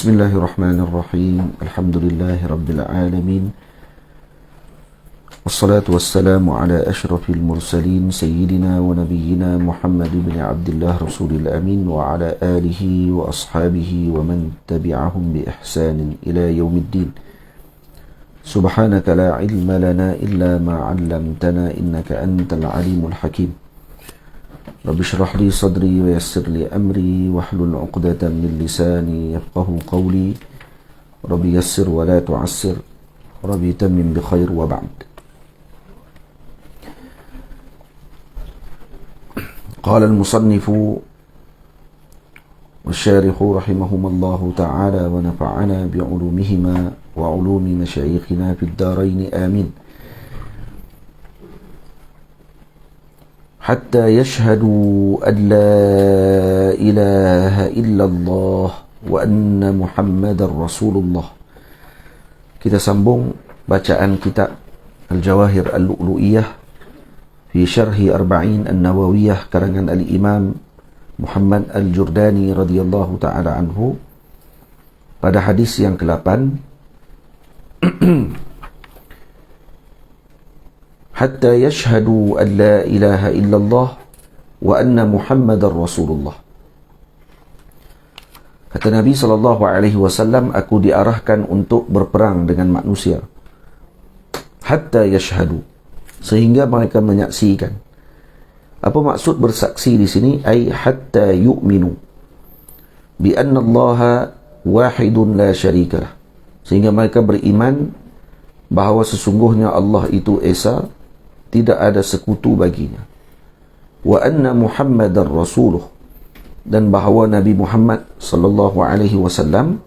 بسم الله الرحمن الرحيم الحمد لله رب العالمين والصلاة والسلام على أشرف المرسلين سيدنا ونبينا محمد بن عبد الله رسول الأمين وعلى آله وأصحابه ومن تبعهم بإحسان إلى يوم الدين سبحانك لا علم لنا إلا ما علمتنا إنك أنت العليم الحكيم رب اشرح لي صدري ويسر لي أمري واحلل عقدة من لساني يفقه قولي رب يسر ولا تعسر رب يتمم بخير وبعد. قال المصنف والشارح رحمهما الله تعالى ونفعنا بعلومهما وعلوم مشايخنا في الدارين آمين. حتى يشهدوا أن لا إله إلا الله وأن محمد رسول الله. Kita sambung bacaan kitab Al-Jawahir Al-Lu'lu'iyah fi syarhi Arba'in An-Nawawiyah karangan Al-Imam Muhammad Al-Jurdani radhiyallahu ta'ala anhu pada hadis yang ke-8. Hatta yashhadu an la ilaha illallah wa anna Muhammadar Rasulullah. Kata Nabi SAW, aku diarahkan untuk berperang dengan manusia. Hatta yashhadu, sehingga mereka menyaksikan. Apa maksud bersaksi di sini? Ay hatta yu'minu bi anna Allah wahidun la syarikalah. Sehingga mereka beriman bahawa sesungguhnya Allah itu esa, tidak ada sekutu baginya. Wa anna Muhammadar Rasuluh, dan bahawa Nabi Muhammad sallallahu alaihi wasallam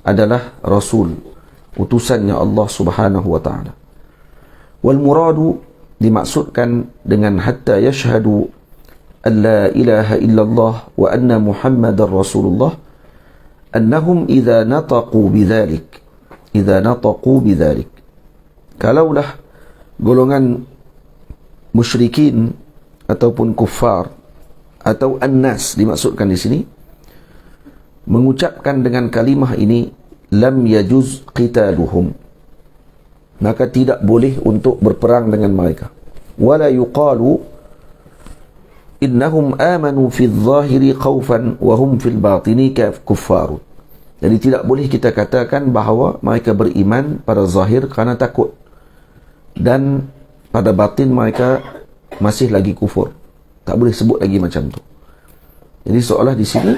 adalah rasul, utusannya Allah Subhanahu wa taala. Wal muradu, dimaksudkan dengan hatta yashhadu an la ilaha illallah wa anna Muhammadar Rasulullah, annahum idza nataqu bidzalik, kalaulah golongan musyrikin ataupun kuffar atau annas dimaksudkan di sini mengucapkan dengan kalimah ini, lam yajuz qitaluhum, maka tidak boleh untuk berperang dengan mereka. Wala yuqalu innahum amanu fi adh-dhahiri khawfan wa hum fil batini kuffarun. Jadi tidak boleh kita katakan bahawa mereka beriman pada zahir kerana takut dan pada batin mereka masih lagi kufur. Tak boleh sebut lagi macam tu. Jadi seolah di sini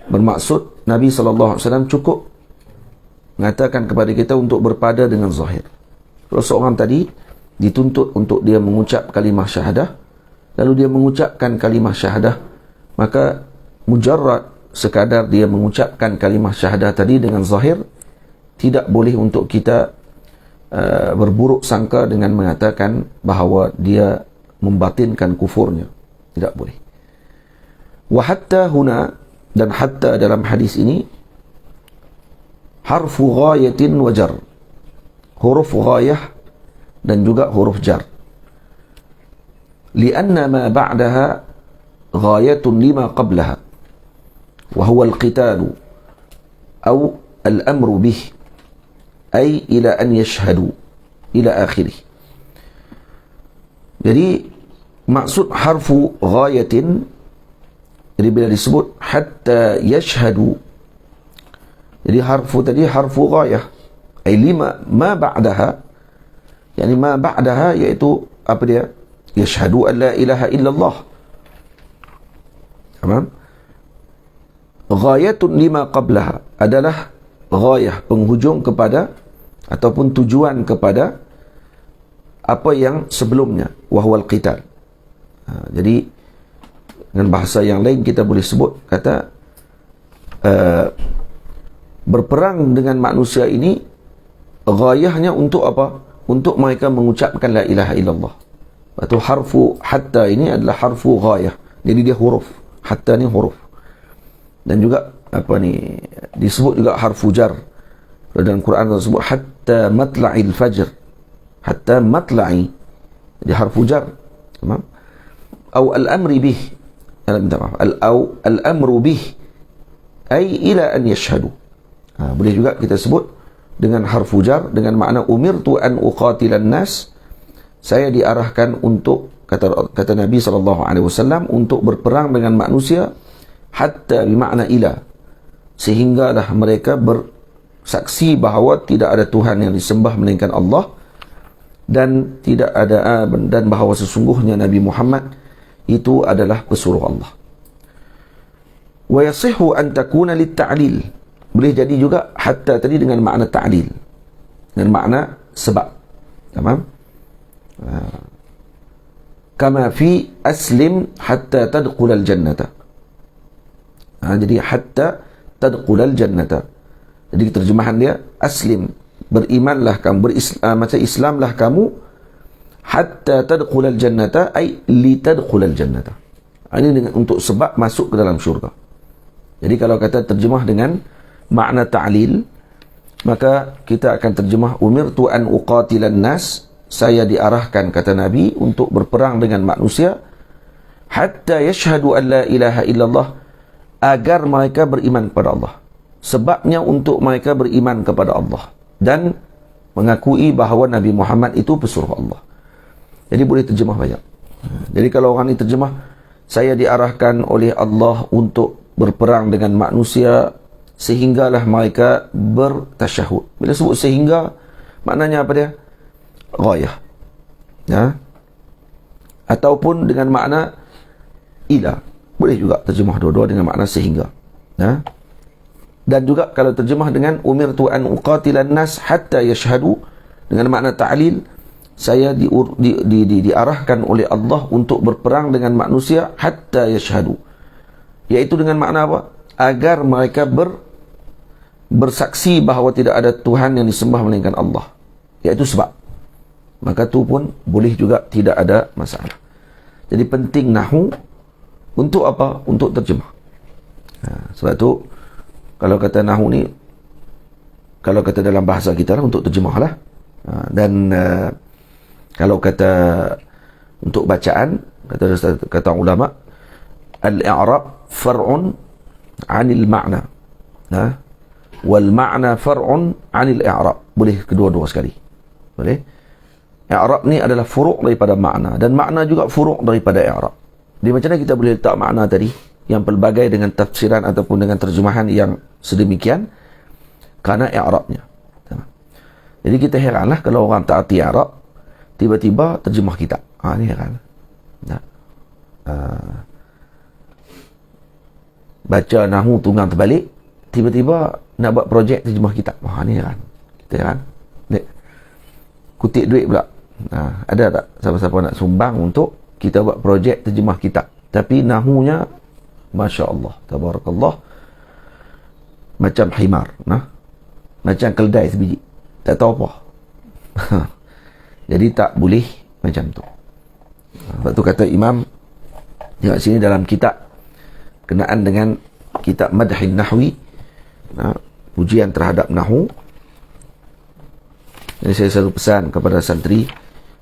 bermaksud Nabi SAW cukup mengatakan kepada kita untuk berpada dengan zahir. Kalau seorang tadi dituntut untuk dia mengucap kalimah syahadah, lalu dia mengucapkan kalimah syahadah, maka mujarrad sekadar dia mengucapkan kalimah syahadah tadi dengan zahir, tidak boleh untuk kita berburuk sangka dengan mengatakan bahawa dia membatinkan kufurnya. Tidak boleh. Wa hatta huna, dan hatta dalam hadis ini harfu ghayatin wa jar, huruf ghayah dan juga huruf jar. Lianna ma ba'daha ghayatun lima qablaha wa huwa al-qitalu aw al-amru bih, ay ila an yashhadu ila akhirih. Jadi maksud harfu ghayatin, jadi bila disebut hatta yashhadu, jadi harfu tadi harfu ghayah, ay lima ma ba'daha, yani ma ba'daha iaitu apa dia? Yashhadu an la ilaha illallah. Tamam? Ghayatun lima qablaha adalah ghayah, penghujung kepada ataupun tujuan kepada apa yang sebelumnya, wahwal qital. Jadi dengan bahasa yang lain kita boleh sebut kata berperang dengan manusia ini ghayahnya untuk apa? Untuk mereka mengucapkan la ilaha illallah. Atau harfu hatta ini adalah harfu ghayah. Jadi dia huruf. Hatta ni huruf. Dan juga apa ni disebut juga harfu jar. Dalam Quran disebut hatta matla'il fajr. Hatta matla'i, jadi harfu jar. Tamam? Atau al-amri bih, al-amru bih ay ila an yashhadu, Boleh juga kita sebut dengan harfu jar dengan makna umirtu an uqatilan nas, saya diarahkan untuk kata Nabi SAW untuk berperang dengan manusia, hatta bermakna ila, sehinggalah mereka bersaksi bahawa tidak ada Tuhan yang disembah melainkan Allah, dan tidak ada dan bahawa sesungguhnya Nabi Muhammad itu adalah pesuruh Allah. Wa yasihhu an takuna lit-ta'lil, boleh jadi juga hatta tadi dengan makna ta'lil, dengan makna sebab. Tamam? Kama fi aslim hatta tadkhulal jannata. Jadi hatta tadkhulal jannata. Jadi terjemahan dia aslim, berimanlah kamu, macam Islamlah kamu, hatta tadkhulal jannata ay li tadkhulal jannata. Ini dengan untuk sebab masuk ke dalam syurga. Jadi kalau kata terjemah dengan makna ta'lil, maka kita akan terjemah umirtu an uqatilan nas, saya diarahkan kata Nabi untuk berperang dengan manusia, hatta yashhadu an la ilaha illallah, agar mereka beriman kepada Allah. Sebabnya untuk mereka beriman kepada Allah dan mengakui bahawa Nabi Muhammad itu pesuruh Allah. Jadi boleh terjemah banyak. Jadi kalau orang ini terjemah, saya diarahkan oleh Allah untuk berperang dengan manusia sehinggalah mereka bertasyahud. Bila sebut sehingga, maknanya apa dia? Ghayah. Ataupun dengan makna ila. Boleh juga terjemah dua-dua dengan makna sehingga. Dan juga kalau terjemah dengan umirtu an uqatilan nas hatta yashhadu, dengan makna ta'lil, saya diarahkan oleh Allah untuk berperang dengan manusia hatta yashhadu, iaitu dengan makna apa? Agar mereka bersaksi bahawa tidak ada Tuhan yang disembah melainkan Allah, iaitu sebab. Maka tu pun boleh juga, tidak ada masalah. Jadi penting nahu untuk apa? Untuk terjemah. Sebab tu kalau kata nahu ni, kalau kata dalam bahasa kita lah, untuk terjemah lah. Dan kalau kata untuk bacaan, kata ulama, al-i'rab far'un 'anil ma'na, wal ma'na far'un 'anil i'rab. Boleh kedua-dua sekali. Boleh. I'rab ni adalah furu' daripada makna, dan makna juga furu' daripada i'rab. Jadi macam mana kita boleh letak makna tadi yang pelbagai dengan tafsiran ataupun dengan terjemahan yang sedemikian? Kerana i'rabnya. Jadi kita heranlah kalau orang tak arti i'rab tiba-tiba terjemah kitab. Ni heran. Baca nahu tunggang terbalik, tiba-tiba nak buat projek terjemah kitab. Ni heran. Kita heran. Kutip duit pula. Ada tak siapa-siapa nak sumbang untuk kita buat projek terjemah kitab, tapi nahunya Masya Allah, tabarakallah, macam himar, macam keldai sebiji, tak tahu apa. Jadi tak boleh macam tu. Sebab tu kata Imam tengok sini dalam kitab kenaan dengan kitab Madhin Nahwi, pujian terhadap nahu. Jadi saya selalu pesan kepada santri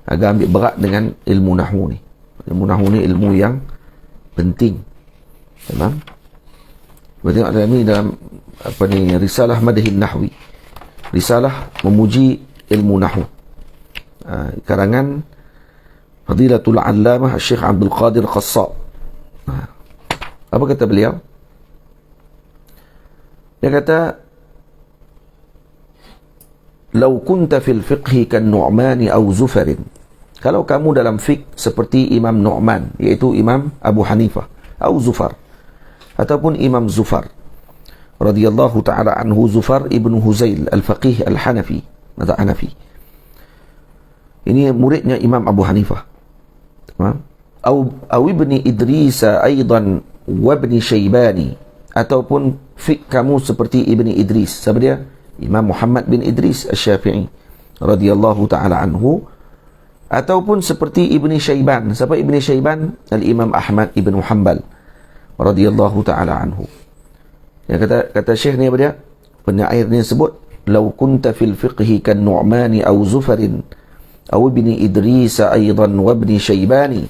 agar ambil berat dengan ilmu nahu ni. Ilmu nahu ni ilmu yang penting. Memang. Tengok dalam ni, dalam apa ni, risalah Madhin Nahwi, risalah memuji ilmu nahu, karangan Fadilatul Allamah Syekh Abdul Qadir Qassab. Apa kata beliau? Dia kata, "Lau kunta fil fiqhi kan Nu'mani aw Zufarin." Kalau kamu dalam fiqh seperti Imam Nu'man, iaitu Imam Abu Hanifah, atau Zufar, ataupun Imam Zufar radhiyallahu ta'ala anhu, Zufar ibn Huzail al-Faqih al-Hanafi, mata Hanafi. Ini muridnya Imam Abu Hanifah. Atau ibni Idris aidan wa ibni Syaibani, ataupun fiqh kamu seperti Ibni Idris. Siapa dia? Imam Muhammad bin Idris Asy-Syafi'i radhiyallahu ta'ala anhu. Ataupun seperti Ibni Syaiban. Siapa Ibni Syaiban? Al-Imam Ahmad ibn Hanbal radhiyallahu ta'ala anhu. Yang kata Syekh ni apa dia? Penyair ni sebut, "Lau kunta fil fiqhi kan Nu'mani aw Zufarin aw ibni Idris aidan wa ibni Syaibani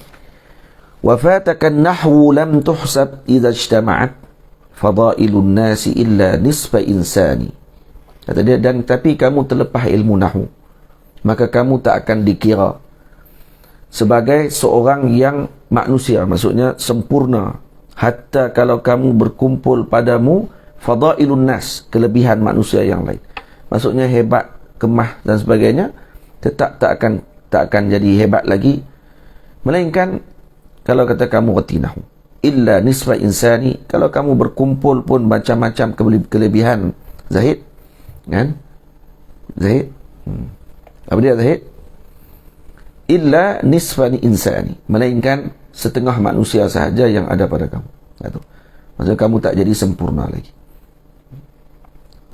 wa fataka an-nahwu lam tuhsab idza ijtama'at fadailun nasi illa nisfa insani." Kata dia, dan tapi kamu terlepas ilmu nahwu, maka kamu tak akan dikira sebagai seorang yang manusia, maksudnya sempurna, hatta kalau kamu berkumpul padamu fadailun nas, kelebihan manusia yang lain. Maksudnya hebat, kemah dan sebagainya, tetap tak akan jadi hebat lagi, melainkan kalau kata kamu reti nahwu. Illa nisfa insani, kalau kamu berkumpul pun macam-macam kelebihan Zahid, kan? Zahid, apa dia Zahid? Illa nisfa insani, melainkan setengah manusia sahaja yang ada pada kamu. Itu maksudnya kamu tak jadi sempurna lagi.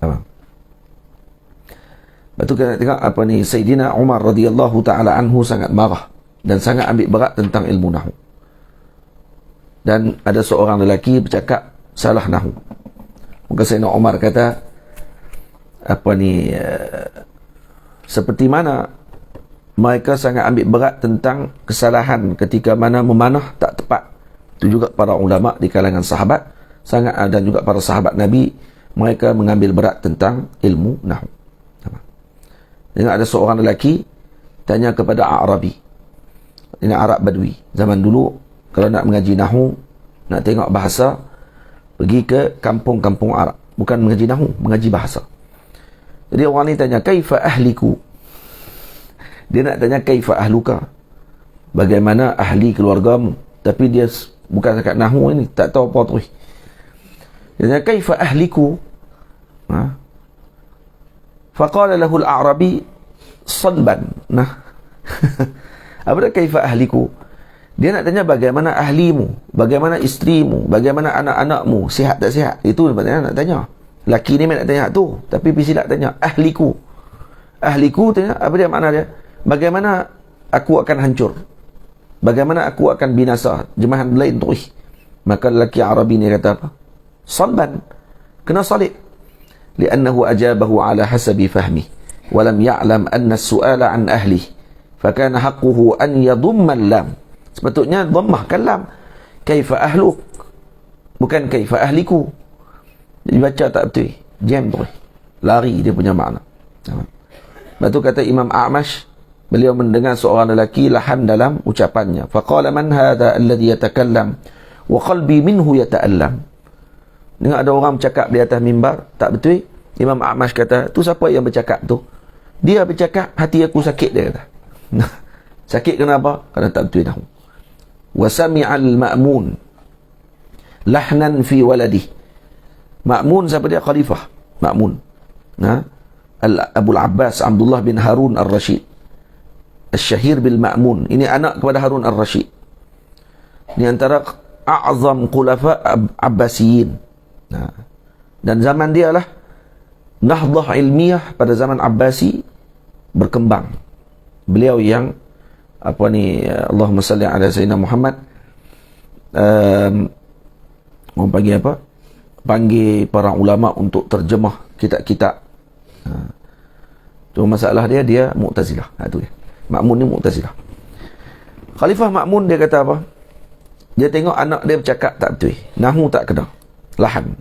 Faham? Lepas tu kita tengok apa ni, Sayyidina Umar radhiyallahu ta'ala anhu sangat marah dan sangat ambil berat tentang ilmu nahwu. Dan ada seorang lelaki bercakap salah nahwu. Maka Sayyidina Umar kata apa ni, seperti mana mereka sangat ambil berat tentang kesalahan ketika mana memanah tak tepat. Itu juga para ulama di kalangan sahabat sangat, dan juga para sahabat Nabi, mereka mengambil berat tentang ilmu nahwu. Dengan ada seorang lelaki tanya kepada Arabi, ini Arab Badui zaman dulu, kalau nak mengaji nahwu, nak tengok bahasa, pergi ke kampung-kampung Arab, bukan mengaji nahwu, mengaji bahasa. Jadi orang ni tanya, kaifa ahliku? Dia nak tanya kaifa ahluka, bagaimana ahli keluargamu, tapi dia bukan cakap nahwu, ini tak tahu apa tu. Dia tanya kaifa ahliku, faqala lahu al-a'rabi salban. Nah, apa dia kaifa ahliku? Dia nak tanya bagaimana ahlimu, bagaimana isterimu, bagaimana anak-anakmu, sihat tak sihat. Itu sebenarnya nak tanya. Laki ni nak tanya tu, tapi silap tanya ahliku. Ahliku tanya, apa dia makna dia? Bagaimana aku akan hancur, bagaimana aku akan binasa, jemahan lain tu. Maka lelaki Arabi ni kata apa? Salban, kena salib. Liannahu ajabahu ala hasabi fahmi wa lam ya'lam anna as-su'ala an ahli fa kana haqquhu an yadhumma al-lam. Sepatutnya dhammahkan lam, kaifa ahluk, bukan kaifa ahliku. Jadi baca tak betul, jam tu, lari dia punya makna. Lepas tu kata Imam A'mash, beliau mendengar seorang lelaki lahan dalam ucapannya. Faqala man hadha alladhi yatakallam wa qalbi minhu yata'allam. Dengar ada orang bercakap di atas mimbar tak betul. Imam A'mash kata, tu siapa yang bercakap tu? Dia bercakap, hati aku sakit, dia kata. Sakit kenapa? Kerana tak betul nahwu. Wa sami'al ma'mun lahnan fi waladih. Ma'mun siapa dia? Khalifah Ma'mun, Abu Abbas Abdullah bin Harun al-Rashid Al-Syahir bil Ma'mun. Ini anak kepada Harun al-Rashid. Ini antara a'zam khulafa Abbasiyin. Dan zaman dia lah nahdah ilmiah pada zaman Abbasi berkembang. Beliau yang apa ni, Allahumma salli ala Sayyidina Muhammad, orang panggil apa? Panggil para ulama untuk terjemah kitab-kitab. Cuma masalah dia Mu'tazilah. Itu dia. Ma'mun ni Mu'tazilah. Khalifah Ma'mun dia kata apa? Dia tengok anak dia bercakap tak betul, nahwu tak kena, lahan.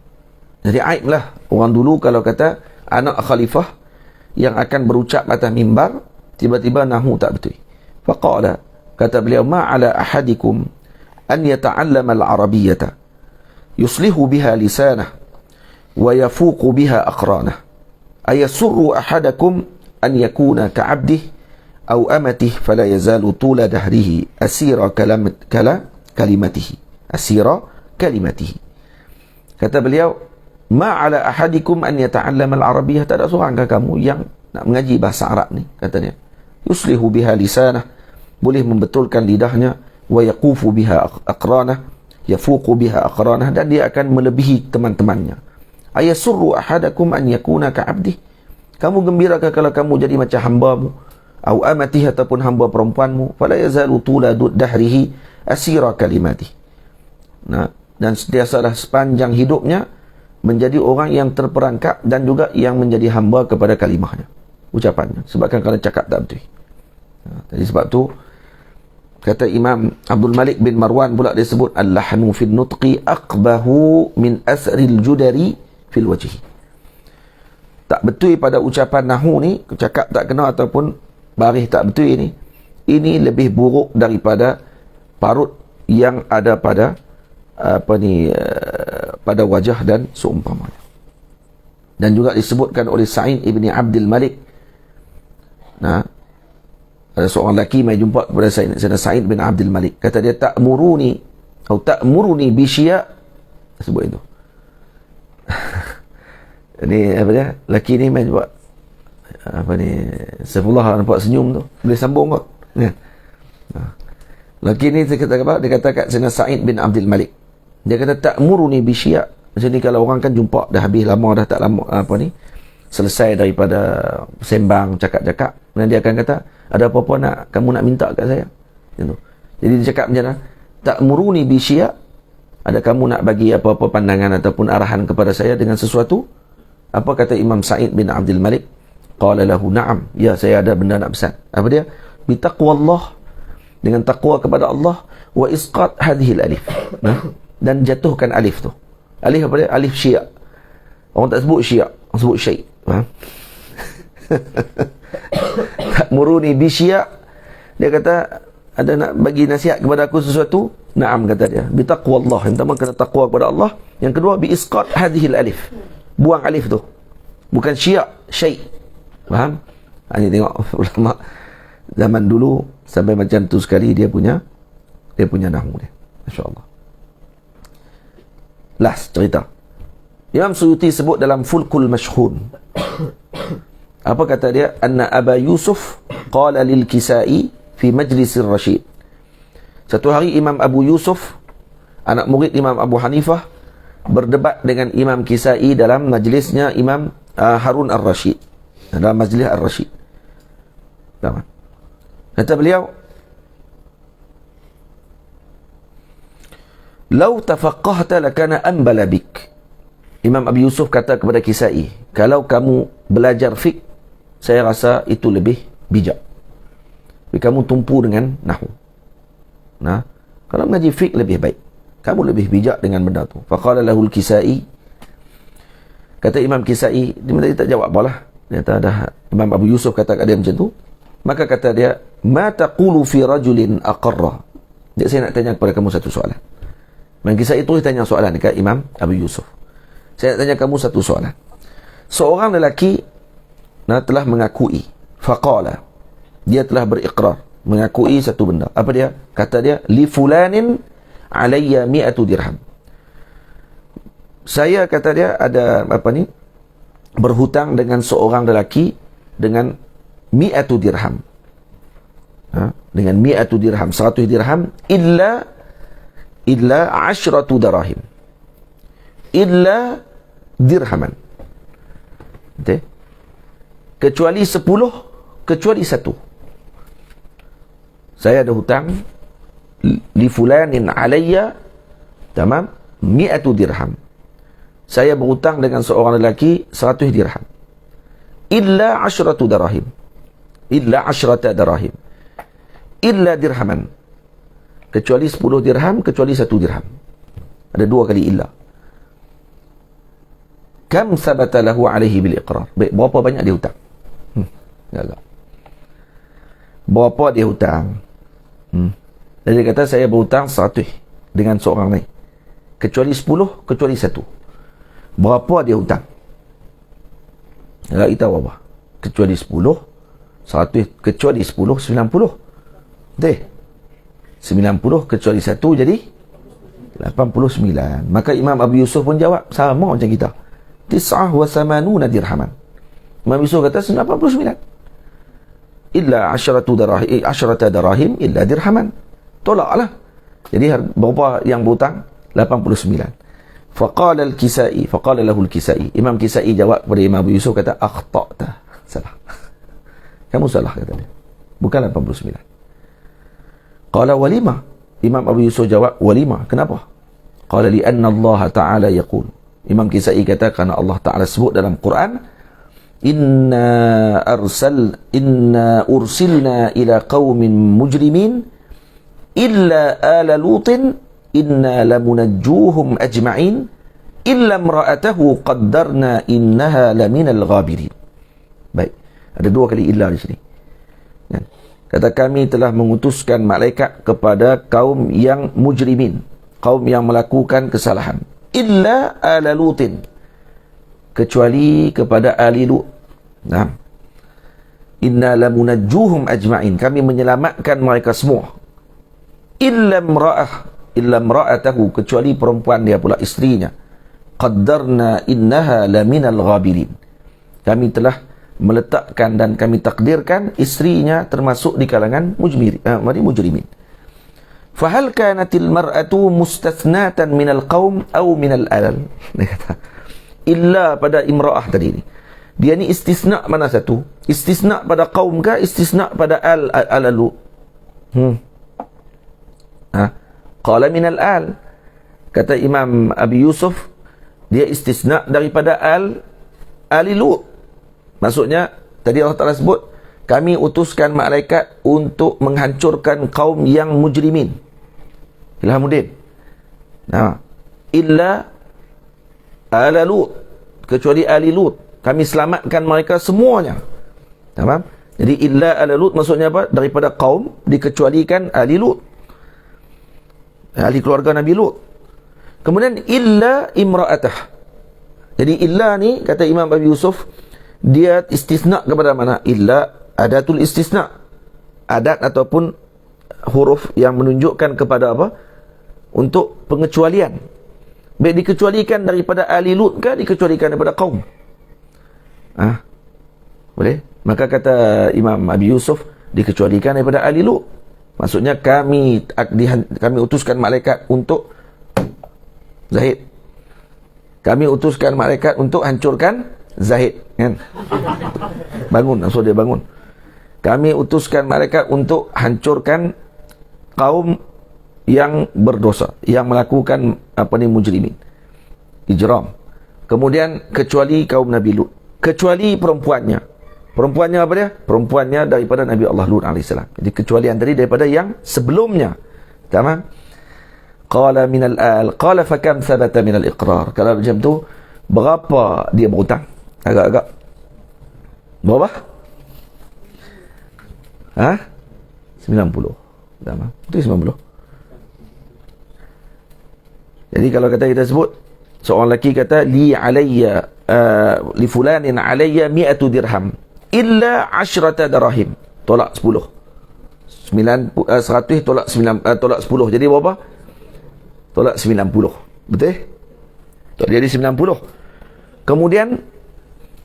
Jadi aib lah orang dulu kalau kata anak khalifah yang akan berucap atas mimbar tiba-tiba nahwu tak betul. Faqala, kata beliau, ma'ala ahadikum an yata'allama al-arabiyyata yuslihu biha lisanah wa yafuqu biha aqranah. Ayasurru ahadakum an yakuna ka'abdih aw amatih fala yazalu tula dahrihi asira kalimatihi. Asira kalimatihi. Kata beliau, ma'ala ahadikum an yata'allama al-arabiyyah, tak ada seorang kamu yang nak mengaji bahasa Arab ni, kata dia, yuslihu biha lisanah, boleh membetulkan lidahnya, wa yaqufu biha aqranah, yafuqu biha aqranah, dan dia akan melebihi teman-temannya. Ayasurru ahadakum an yakuna ka'abdih, kamu gembirakan kalau kamu jadi macam hambamu, au amatih, ataupun hamba perempuanmu, fala yazalu tula dahrihi asira kalimati. Dan sentiasalah sepanjang hidupnya menjadi orang yang terperangkap dan juga yang menjadi hamba kepada kalimahnya, ucapannya, sebabkan kalau cakap tak betul. Jadi sebab tu kata Imam Abdul Malik bin Marwan pula, dia sebut al-lahnu fil nutqi aqbahu min asril judari fil wajhi. tak betul pada ucapan nahu ni, cakap tak kena ataupun baris tak betul ni, ini lebih buruk daripada parut yang ada pada pada wajah dan seumpamanya. Dan juga disebutkan oleh Sa'id ibn Abdul Malik, nah, ada seorang lelaki mai jumpa kepada Sa'id bin Abdul Malik, kata dia, ta'muruni bi syi'a, sebut itu. Ni apa dia, lelaki ni mai jumpa Saifullah nampak senyum tu, boleh sambung kot ya. Lelaki ni dia kata kat sana Sa'id bin Abdul Malik, dia kata ta'muruni bi syi'a. Macam ni kalau orang kan jumpa dah habis lama, dah tak lama selesai daripada sembang cakap-cakap, dan dia akan kata, ada apa-apa nak kamu nak minta kat saya gitu. Jadi dia cakap macam mana, ta'muruni bi syi'a, ada kamu nak bagi apa-apa pandangan ataupun arahan kepada saya dengan sesuatu? Apa kata Imam Sa'id bin Abdul Malik? Qala lahu na'am, ya saya ada benda nak pesan. Apa dia? Bi taqwallah, dengan takwa kepada Allah, wa isqat hadhihi alif, dan jatuhkan alif tu. Alif apa dia? Alif syi'a. Orang tak sebut syi'a, orang sebut syai'. Ta'muruni bi syi'a, dia kata ada nak bagi nasihat kepada aku sesuatu? Naam, kata dia. Bi taqwallah, yang pertama kena takwa kepada Allah, yang kedua bi isqat hadhihi alif, buang alif tu, bukan syi'a, syai'. Faham? Ini tengok ulama zaman dulu sampai macam tu sekali dia punya nahwu dia. Masya-Allah. Last cerita. Imam Suyuti sebut dalam Fulkul Mashhun. Apa kata dia? Anna Aba Yusuf qala lil Kisai fi majlisir Rashid. Satu hari Imam Abu Yusuf, anak murid Imam Abu Hanifah, berdebat dengan Imam Kisai dalam majlisnya Imam Harun Ar-Rashid. Dalam majlis Ar-Rashid. Kata beliau, "Lau tafaqqahta lakana anbala bik." Imam Abi Yusuf kata kepada Kisai, kalau kamu belajar fiqh, saya rasa itu lebih bijak. Tapi kamu tumpu dengan nahwu. Nah, kalau mengaji fiqh lebih baik. Kamu lebih bijak dengan benda tu. Faqala lahul Kisai. Kata Imam Kisai, dia tak jawab apalah. Dia kata dah, Imam Abu Yusuf kata kat dia macam tu. Maka kata dia, "Ma taqulu fi rajulin aqarra." Jadi saya nak tanya kepada kamu satu soalan. Imam Kisai itu tanya soalan dekat Imam Abu Yusuf. Saya nak tanya kamu satu soalan. Seorang lelaki telah mengakui, faqala, dia telah berikrar, mengakui satu benda. Apa dia? Kata dia, li fulanin alayya 100 dirham. Saya, kata dia, ada berhutang dengan seorang lelaki dengan 100 dirham. Dengan 100 dirham, 100 dirham, illa 10 darahim. Illa dirhaman. Okay? Kecuali 10, kecuali 1. Saya ada hutang li fulanin alayya, tamam, 100 dirham. Saya berhutang dengan seorang lelaki 100 dirham. Illa 10 darahim. Illa 10 darahim. Illa dirhaman. Kecuali 10 dirham, kecuali 1 dirham. Ada 2 kali illa. Kam sabata lahu alaihi bil iqrar. Baik, berapa banyak dia hutang? Agak. Berapa dia hutang? Jadi dia kata, saya berhutang 100 dengan seorang lain. Kecuali 10, kecuali 1. Berapa dia hutang? Tak tahu apa. Kecuali 10, 100, kecuali 10, 90. Betul? 90 kecuali 1 jadi 89. Maka Imam Abu Yusuf pun jawab sama macam kita. 89 dirhaman. Imam Yusuf kata 89. Illa 10 darahim illa dirhaman. Tolaklah. Jadi berapa yang berhutang? 89. Faqala al-Kisai, faqala lahu al-Kisai. Imam Kisai jawab kepada Imam Abu Yusuf, kata, akhta'ta. Salah. Kamu salah, kata dia. Bukan 89. Qala walima. Imam Abu Yusuf jawab, walima. Kenapa? Qala li'anna Allah Ta'ala yaqul. Imam Kisai kata, kerana Allah Ta'ala sebut dalam Quran, Inna ursilna ila qawmin mujrimin illa ala lutin inna lamunajjuhum ajma'in illa imra'atahu qaddarna innaha laminal ghabirin. Baik, ada dua kali illa di sini. Ya. Kata kami telah mengutuskan malaikat kepada kaum yang mujrimin, kaum yang melakukan kesalahan. Illa ala Lutin, kecuali kepada ahli Lut. Nah, inna lamunajjuhum ajma'in, kami menyelamatkan mereka semua. Illa imra'atahu, kecuali perempuan dia pula, isterinya. Qaddarna innaha laminal ghabirin, kami telah meletakkan dan kami takdirkan isterinya termasuk di kalangan mujrimin. Fahal kanatil mar'atu mustathnatan minal qaum aw minal alal. Dia kata illa pada imra'ah tadi ni, dia ni istisna mana satu? Istisna pada kaum ke istisna pada alalu? Qala minal al. Kata Imam Abi Yusuf, dia istisna daripada ali Lut. Maksudnya, tadi Allah Ta'ala sebut, kami utuskan malaikat untuk menghancurkan kaum yang mujrimin. Ilhamuddin. Nah, illa ala Lut, kecuali ahli Lut, kami selamatkan mereka semuanya. Faham? Jadi illa ala Lut maksudnya apa? Daripada kaum dikecualikan ahli Lut, ahli keluarga Nabi Lut. Kemudian illa imra'atah. Jadi illa ni kata Imam Abi Yusuf, dia istisna kepada mana? Illa adatul istisna, adat ataupun huruf yang menunjukkan kepada apa? Untuk pengecualian. Baik dikecualikan daripada ahli Lut ke dikecualikan daripada kaum? Boleh? Maka kata Imam Abi Yusuf, dikecualikan daripada ahli Lut. Maksudnya kami utuskan malaikat untuk Zahid. Kami utuskan malaikat untuk hancurkan Zahid, kan? Bangun, maksud dia bangun. Kami utuskan malaikat untuk hancurkan kaum yang berdosa, yang melakukan mujrimin, ijram. Kemudian kecuali kaum Nabi Lut, kecuali perempuannya. Perempuannya apa dia? Perempuannya daripada Nabi Allah Lut AS. Jadi kecualian tadi daripada yang sebelumnya. Tamam? Qala minal al, qala fakam thabata minal iqrar. Kalau macam tu, berapa dia berhutang? Agak-agak berapa? 90. Sama. Itu 90. Jadi kalau kata kita sebut, seorang lelaki kata li alayya li fulanin alayya 100 dirham illa 10 dirham, tolak 10. 100 tolak 9, tolak 10. Jadi berapa? Tolak 90. Betul? Jadi 90. Kemudian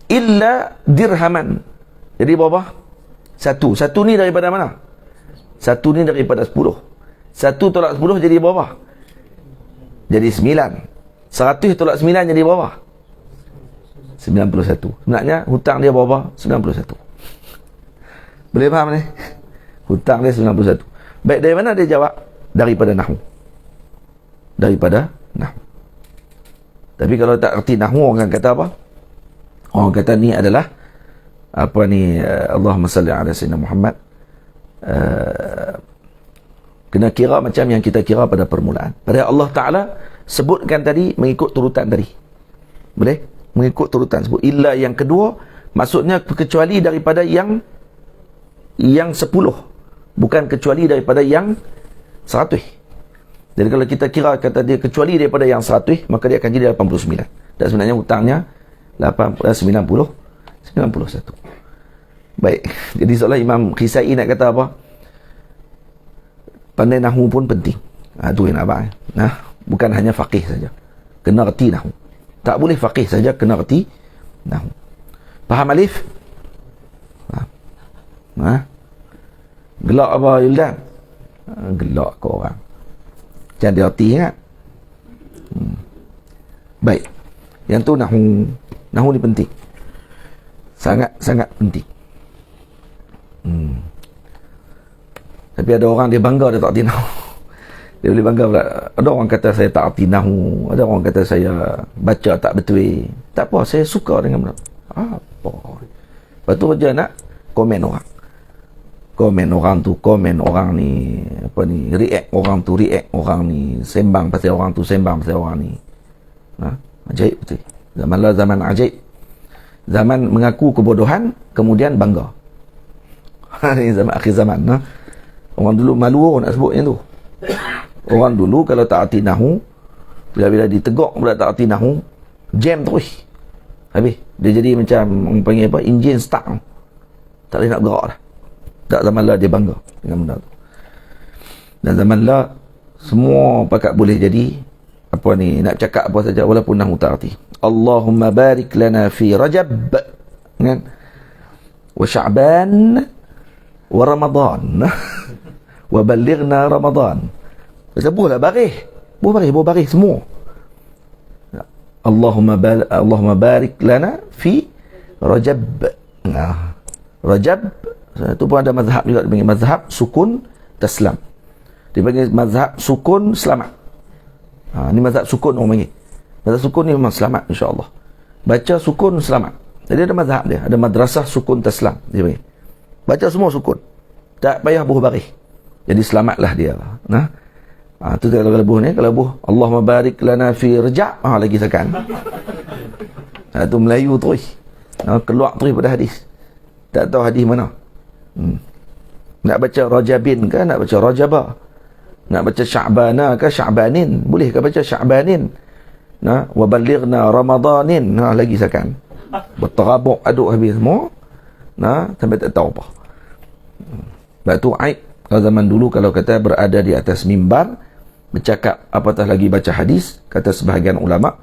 illa dirhaman. Jadi berapa? Satu ni daripada mana? Satu ni daripada 10. Satu tolak 10 jadi berapa? Jadi 9. 100 tolak 9 jadi berapa? 91. Sebenarnya hutang dia berapa? 91. Boleh faham ni? Hutang dia 91. Baik, dari mana dia jawab? Daripada nahwu. Daripada nahwu. Tapi kalau tak erti nahwu, orang kata apa? Orang kata ni adalah Allahumma salli ala sayyidina Muhammad. Kena kira macam yang kita kira pada permulaan. Pada Allah Ta'ala sebutkan tadi mengikut turutan tadi. Boleh? Mengikut turutan sebut. Illa yang kedua, maksudnya kecuali daripada yang 10. Bukan kecuali daripada yang 100. Jadi kalau kita kira kata dia kecuali daripada yang 100, maka dia akan jadi 89. Dan sebenarnya hutangnya 91. Baik. Jadi seolah Imam Kisai nak kata apa? Pandai nahwu pun penting. Itu yang nak abang. Bukan hanya faqih saja. Kena reti nahwu. Tak boleh faqih saja, kena reti nahwu. Faham alif? Gelak apa Yuldan? Gelak ke orang. Jangan dia reti kan? Baik. Yang tu nahwu. Nahwu ni penting. Sangat penting. Tapi ada orang dia bangga dia tak erti nahwu. Dia boleh bangga pula. Ada orang kata saya tak erti nahwu, ada orang kata saya baca tak betul. Tak apa, saya suka dengan benda. Apa? Lepas tu je nak komen orang. Komen orang tu, komen orang ni, react orang tu, react orang ni, sembang pasal orang tu, sembang pasal orang ni. Ajaib betul. Zaman la zaman ajaib. Zaman mengaku kebodohan, kemudian bangga. Ini zaman akhir zaman. Orang dulu malu nak sebutnya tu. Orang dulu kalau tak arti nahu, bila ditegak pula tak arti nahu, jam terus. Habis. Dia jadi macam orang panggil apa, enjin start. Tak boleh nak bergerak dah. Tak, zaman lah dia bangga dengan benda tu. Dan zaman lah semua pakat boleh jadi apa ni, nak cakap apa saja walaupun nahu tak arti. Allahumma barik lana fi Rajab, kan? Wa Sya'ban wa Ramadan. Wa ballighna Ramadan. Sebutlah baris. Buah baris semua. Allahumma barik lana fi Rajab. Nah, Rajab itu pun ada mazhab juga, dipanggil mazhab sukun taslam. Dipanggil mazhab sukun selamat. Ini mazhab sukun orang panggil. Mazhab sukun ni memang selamat insya-Allah. Baca sukun selamat. Jadi ada mazhab dia, ada madrasah sukun taslam dia panggil. Baca semua sukun. Tak payah buah baris. Jadi selamatlah dia. Nah. Tu kalau buh ni, kalau buh Allahumma barik lana fi Rajab, lagi sekan. Tu Melayu terus. Keluar terus pada hadis. Tak tahu hadis mana. Nak baca Rajabin ke, nak baca Rajabah? Nak baca Sya'bana ke Sya'banin? Boleh ke baca Sya'banin? Wa ballighna Ramadanin. Lagi sekan. Berterabuk aduk habis semua. Sampai tak tahu apa. Sebab tu aib kalau zaman dulu kalau kata berada di atas mimbar bercakap apatah lagi baca hadis, kata sebahagian ulama,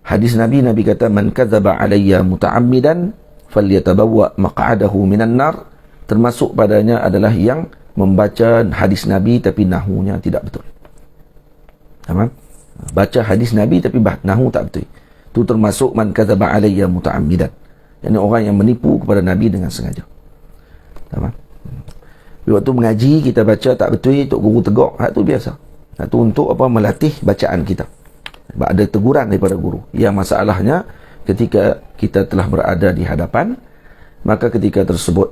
hadis Nabi kata man kadzaba alayya muta'ammidan falyatabawwa maq'adahu minan nar, termasuk padanya adalah yang membaca hadis Nabi tapi nahunya tidak betul. Tamam? Baca hadis Nabi tapi nahu tak betul. Itu termasuk man kadzaba alayya muta'ammidan. Ini orang yang menipu kepada Nabi dengan sengaja. Tamam? Waktu mengaji kita baca tak betul, tok guru tegak, hak tu biasa. Hak tu untuk apa, melatih bacaan kita. Sebab ada teguran daripada guru. Yang masalahnya ketika kita telah berada di hadapan, maka ketika tersebut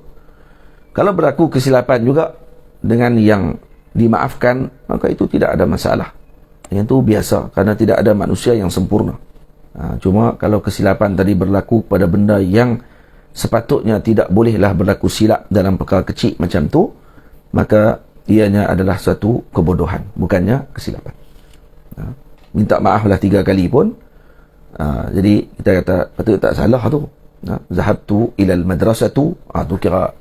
kalau berlaku kesilapan juga dengan yang dimaafkan, maka itu tidak ada masalah. Yang itu biasa kerana tidak ada manusia yang sempurna. Cuma kalau kesilapan tadi berlaku pada benda yang sepatutnya tidak bolehlah berlaku silap dalam perkara kecil macam tu, maka ianya adalah suatu kebodohan, bukannya kesilapan. Minta maaflah 3 kali pun. Jadi kita kata patut tak salah tu. Zahabtu ilal madrasatu, tu kira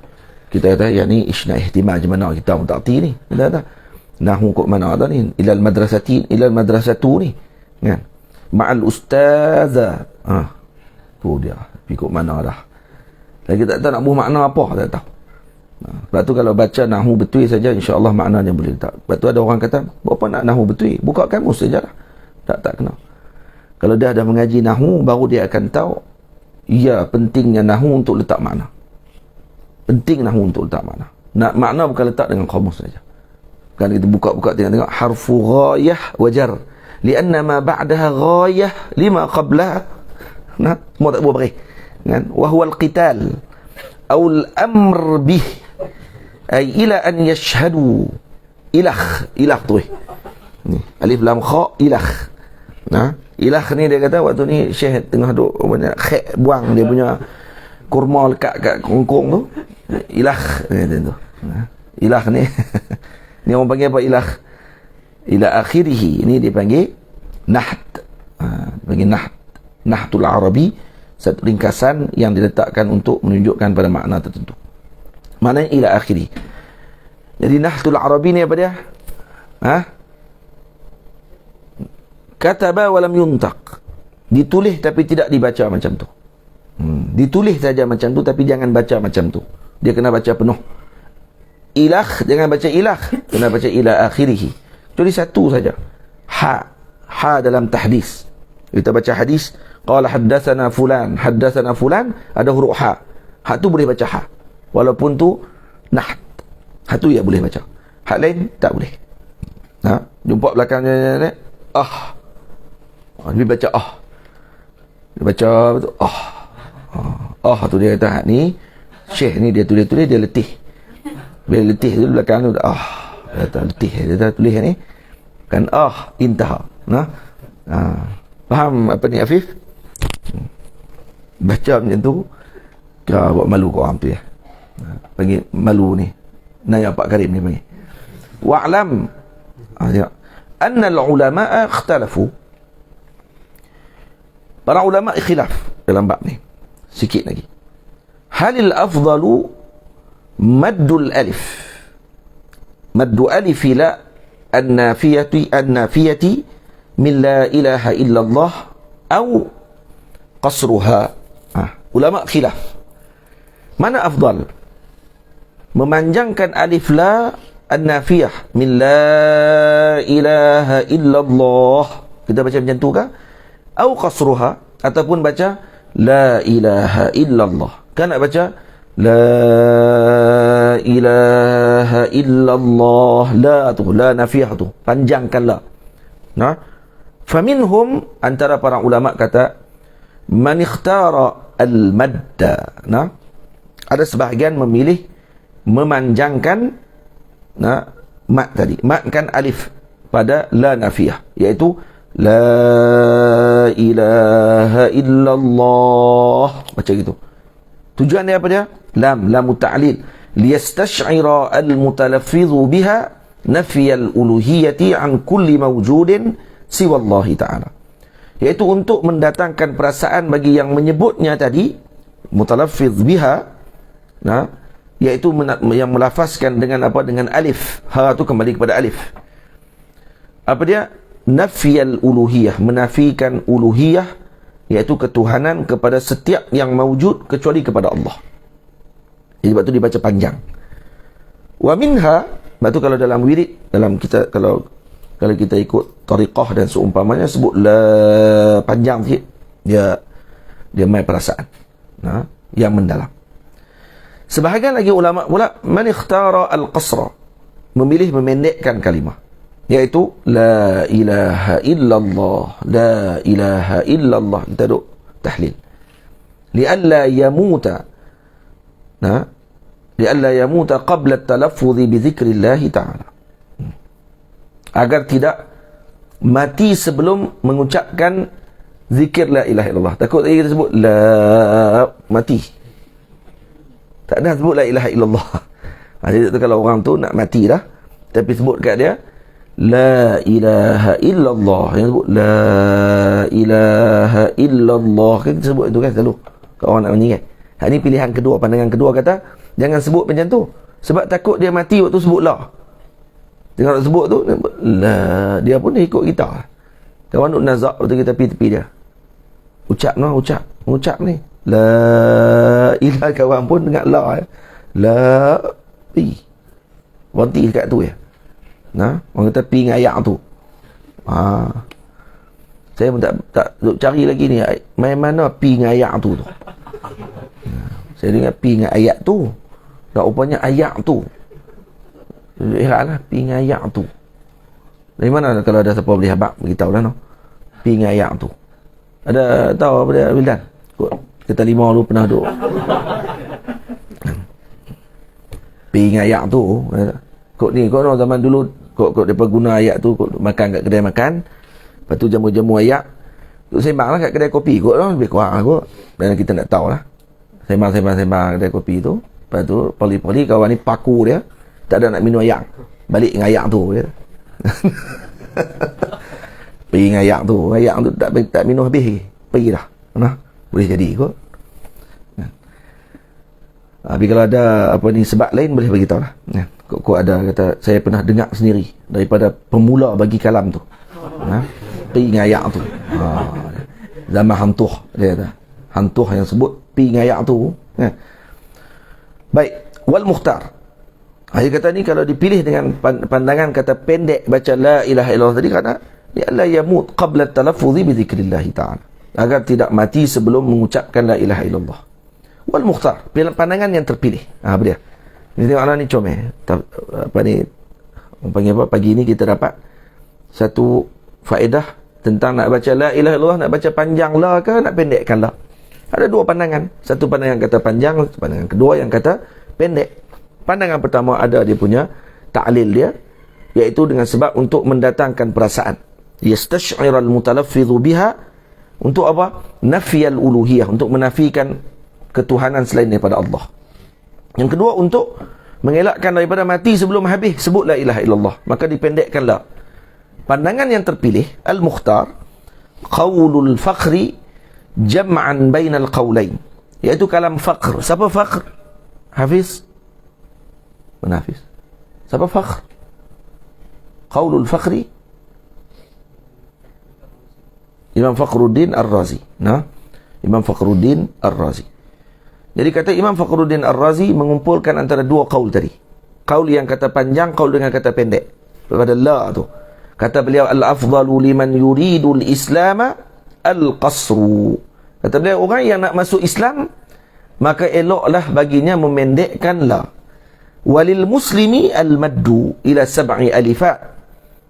kita kata yang ni isna ihtimaj mana kita pun tak erti ni. Kita kata nahu kok mana ada ni, ilal madrasatu ni kan, ma'al ustazah. Tu dia ikut mana dah. Lagi tak tahu nak buh makna apa, tak tahu. Sebab tu kalau baca nahu betul saja, insya-Allah maknanya boleh tak. Sebab tu ada orang kata, "Apa nak nahu betul? Buka kamus sajalah." Tak kena. Kalau dia dah mengaji nahu, baru dia akan tahu ya pentingnya nahu untuk letak makna. Penting nahu untuk letak makna. Nak makna bukan letak dengan kamus saja. Kan kita buka-buka tengok harfu ghayah wa jar. Lianna ma ba'daha ghayah lima qablaha. Semua tak boleh. Kan? Wa huwa al-qital aw al-amr bih ay ila an yashhadu. Ilah tu ni alif lam kha ilah. Ilah ni dia kata waktu ni Syekh tengah duk banyak buang dia punya kurma lekat kat kongkong tu. Ilah kata tu. Ilah ni ni orang panggil apa ilah? Ila akhirih. Ini dipanggil naht. Dipanggil naht. Nahtul Arabi, satu ringkasan yang diletakkan untuk menunjukkan pada makna tertentu. Maknanya ila akhiri. Jadi Nahtul Arabi ni apa dia? Kataba walam yuntaq. Ditulis tapi tidak dibaca macam tu. Ditulis saja macam tu tapi jangan baca macam tu. Dia kena baca penuh. Ilah, jangan baca ilah, kena baca ila akhirih. Tulis satu saja. Ha dalam tahdis. Kita baca hadis, qala haddatsana fulan, ada huruf ha. Ha tu boleh baca ha. Walaupun tu naht. Ha tu ya boleh baca. Hak lain tak boleh. Jumpa belakangnya ni dia baca Dia baca betul. Tu dia kata hak ni Syekh ni dia tulis dia letih. Bila letih tu belakang tu dia kata letih. Dia tulis ni kan intaha. Faham apa ni Afif? Baca macam tu kau buat malu kau orang tu ya. Panggil malu ni. Naya Pak Karim ni panggil. Wa'lam anna al-ulama'a ikhtalafu. Para ulama ikhtilaf dalam bab ni. Sikit lagi. Halil afdalu maddul alif. Maddu alif la an-nafiyati min la ilaha illallah atau qasruha. Ulama khilaf. Mana afdal? Memanjangkan alif la an-nafiyah min la ilaha illallah. Kita baca macam tu kah? Atau qasruha, ataupun baca la ilaha illallah. Kan nak baca la ilaha illallah. La tu, la nafiyah tu, panjangkan la. Nah, faminhum, antara para ulama kata, man ikhtara al-madda. Nah, ada sebahagian memilih memanjangkan mat tadi, matkan alif pada la nafiyah, iaitu la ilaha illallah, baca gitu. Tujuan dia apa dia? Lam ta'lil, liyastash'ira al-mutalaffizu biha nafiyal uluhiyati an kulli mawjudin siwallahi ta'ala, iaitu untuk mendatangkan perasaan bagi yang menyebutnya tadi, mutalaffiz biha, iaitu yang melafazkan dengan apa? Dengan alif. Ha tu kembali kepada alif. Apa dia? Nafiyal uluhiyah, menafikan uluhiyah, iaitu ketuhanan kepada setiap yang mawjud kecuali kepada Allah. Jadi sebab tu dibaca panjang. Wa minha, sebab tu kalau dalam wirid, dalam kita kalau kita ikut tariqah dan seumpamanya, sebut la panjang sikit, dia main perasaan yang mendalam. Sebahagian lagi ulama pula man ikhtara al-qasra, memilih memendekkan kalimah, iaitu la ilaha illallah, la ilaha illallah. Kita duk tahlil li'alla yamuta, li'alla yamuta qabla at-talaffuz bi dzikrillah ta'ala, agar tidak mati sebelum mengucapkan zikir la ilaha illallah. Takut lagi kita sebut la, mati, tak ada sebut la ilaha illallah. Jadi kalau orang tu nak mati dah, tapi sebut kat dia la ilaha illallah, yang sebut la ilaha illallah, kan kita sebut itu kan selalu kalau orang nak meninggal. Ini pilihan kedua, pandangan kedua kata jangan sebut macam tu, sebab takut dia mati waktu sebut la. Jangan nak sebut tu la, dia pun dia ikut kita. Kawan duk nazak waktu kita tepi-tepi dia, ucap ucap ni la ilaha, kawan pun dengar la la berhenti dekat tu ya. Orang kata pi dengan ayak tu. Saya pun tak duk cari lagi ni, main mana pi dengan ayak tu. Saya dengar pi dengan ayak tu, tak rupanya ayak tu. Heranlah, pi dengan ayak tu. Dari mana kalau ada siapa boleh habaq beritahu lah pi dengan ayak tu. Ada tahu apa dia Wildan? Kita lima dulu pernah duk pi dengan ayak tu. Kok ni, kok zaman dulu kok depa guna ayak tu, kok makan kat kedai makan. Lepas tu jamu-jamu ayak tu sembang lah kat kedai kopi kot lah, lebih kurang kot. Dan kita nak tahu lah, sembang kedai kopi tu. Lepas tu poli-poli kawan ni paku dia, tak ada nak minum ayak, balik dengan ayak tu ya. Pergi dengan ayak tu tak minum habis, pergi dah. Boleh jadi kot. Tapi kalau ada apa ni sebab lain, boleh bagi tahu lah. Kok ada kata saya pernah dengar sendiri daripada pemula bagi kalam tu. Pergi dengan ayak tu. Zaman hantuh dia kata. Hantuh yang sebut pergi dengan ayak tu. Baik, wal mukhtar. Dia kata ni kalau dipilih dengan pandangan kata pendek baca la ilaha illallah tadi, kerana ya la yamut qabla at-talaffuz bi dzikrillah ta'ala, agar tidak mati sebelum mengucapkan la ilaha illallah. Wal mukhtar, pandangan yang terpilih. Apa dia? Ni tengok anak ni comel. Apa ni? Orang panggil apa? Pagi ni kita dapat satu faedah tentang nak baca la ilaha illallah, nak baca panjang la ke nak pendekkan la. Ada dua pandangan. Satu pandangan kata panjang, pandangan kedua yang kata pendek. Pandangan pertama ada dia punya ta'lil dia, iaitu dengan sebab untuk mendatangkan perasaan. Yastash'ira al-mutalaffizu biha Untuk apa? Nafiyal uluhiyah, untuk menafikan ketuhanan selain daripada Allah. Yang kedua, untuk mengelakkan daripada mati sebelum habis sebut la ilaha illallah, maka dipendekkanlah. Pandangan yang terpilih, al-mukhtar, qaulul fakhri jam'an bainal qaulain, iaitu kalam fakhr. Siapa fakhr? Hafiz? Mana Hafiz? Siapa fakhr? Qaulul fakhri Imam Fakhruddin Ar-Razi. Imam Fakhruddin Ar-Razi. Jadi kata Imam Fakhruddin Ar-Razi mengumpulkan antara dua qaul tadi. Qaul yang kata panjang, qaul dengan kata pendek. Pada la tu. Kata beliau, al-afdalu liman yuridul islama al-qasru. Kata beliau, orang yang nak masuk Islam, maka eloklah baginya memendekkan la. Walil muslimi al-maddu ila sab'i alifat.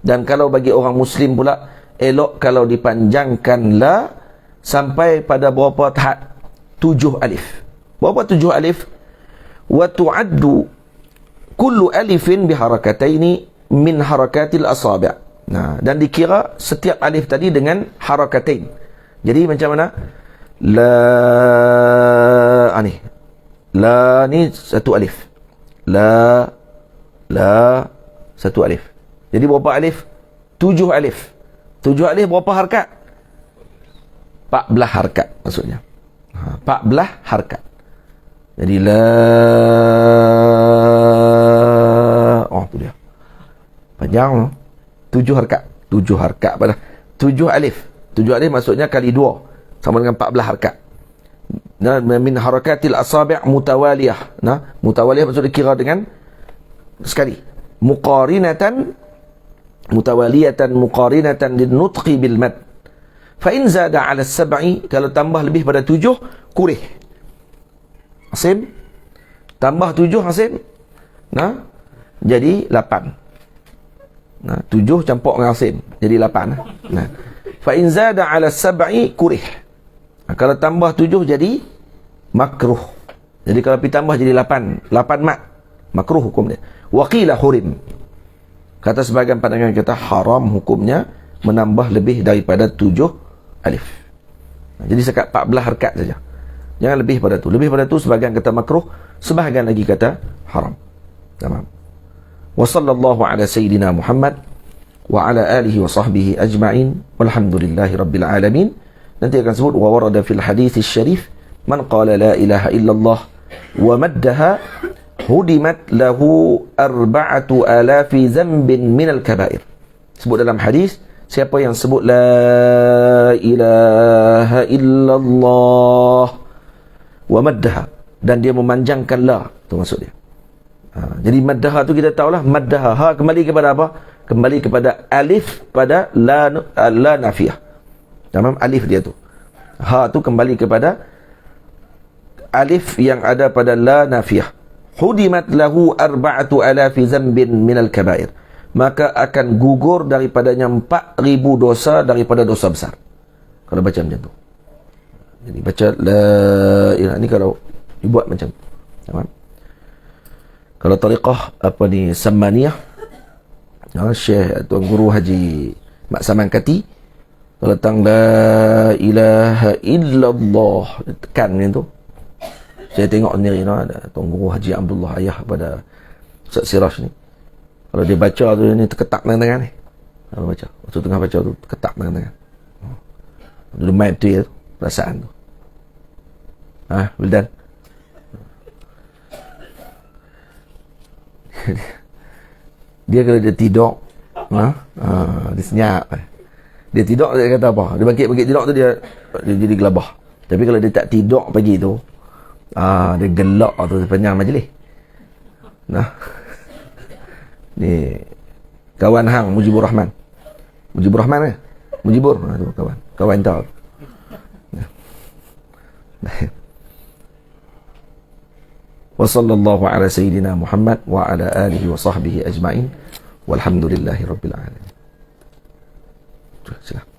Dan kalau bagi orang muslim pula, elok kalau dipanjangkan la sampai pada berapa tahap? 7 alif. Berapa 7 alif? Wa tu'addu kullu alifin biharakataini min harakatil asabi'. Nah, dan dikira setiap alif tadi dengan harakatain. Jadi macam mana? La ni. La ni satu alif. La satu alif. Jadi berapa alif? 7 alif. 7 alif berapa harakat? 14 harakat maksudnya. 14 harakat. Jadi la, oh tu dia. Panjang 7 harakat. 7 harakat pada 7 alif. 7 alif maksudnya kali 2 sama dengan 14 harakat. Nah, min harakatil asabi' mutawaliyah. Nah, mutawaliyah maksudnya kira dengan sekali. Mutawaliyatan muqarinatan linnutqi bil mad. Fa in zada 'ala as-sab'i, kalau tambah lebih pada 7 kurih. Hasim tambah 7 Hasim. Nah, jadi 8. Nah, 7 campur dengan Hasim jadi 8. Nah, fa in zada 'ala as-sab'i kurih. Kalau tambah 7 jadi makruh. Jadi kalau ditambah jadi 8 mat, makruh hukum dia. Wa qila hurim. Kata sebahagian pandangan kita haram hukumnya menambah lebih daripada 7 alif. Jadi sekat 14 harakat saja. Jangan lebih pada tu. Lebih pada tu sebahagian kata makruh, sebahagian lagi kata haram. Tamam. Wa sallallahu ala sayyidina Muhammad wa ala alihi wa sahbihi ajma'in. Walhamdulillahi rabbil alamin. Nanti akan sebut wa warada fil hadits syarif man qala la ilaha illallah wa maddaha hudimat lahu 4,000 zambin minal kabair. Sebut dalam hadis, siapa yang sebut la ilaha illallah wa maddaha, dan dia memanjangkan la, tu maksud dia. Jadi maddaha tu kita tahulah, maddaha ha kembali kepada apa? Kembali kepada alif pada la nafiyah. Tamam, alif dia tu. Ha tu kembali kepada alif yang ada pada la nafiyah. Hudimat lahu 4,000 zambin minal kabair. Maka akan gugur daripadanya 4,000 dosa daripada dosa besar. Kalau baca macam tu. Jadi baca la ilaha, ni kalau dibuat macam tu. Tamam. Kalau tariqah apa ni Samaniyah, Syekh Tuan Guru Haji Mak Saman Kati, kalau datang la ilaha illallah, tekan macam tu. Saya tengok sendiri ada Tuan Guru Haji Abdullah Ayah pada Ustaz Siraj ni. Kalau dia baca tu ni terketak tangan ni. Kalau baca, waktu tengah baca tu terketak tangan. Dia main tu ya, perasaan tu. Wildan. Dia kalau dia tidur, dia senyap. Dia tidur dia kata apa? Dia bangkit tidur tu dia jadi gelabah. Tapi kalau dia tak tidur pagi tu, dia gelak tu sepanjang majlis. Nah. Ni kawan hang Mujibur Rahman. Mujibur Rahman kan? Mujibur tu kawan tahu. Wa sallallahu ala sayyidina Muhammad wa ala alihi wa sahbihi ajma'in. Walhamdulillahi rabbil alamin. Silakan.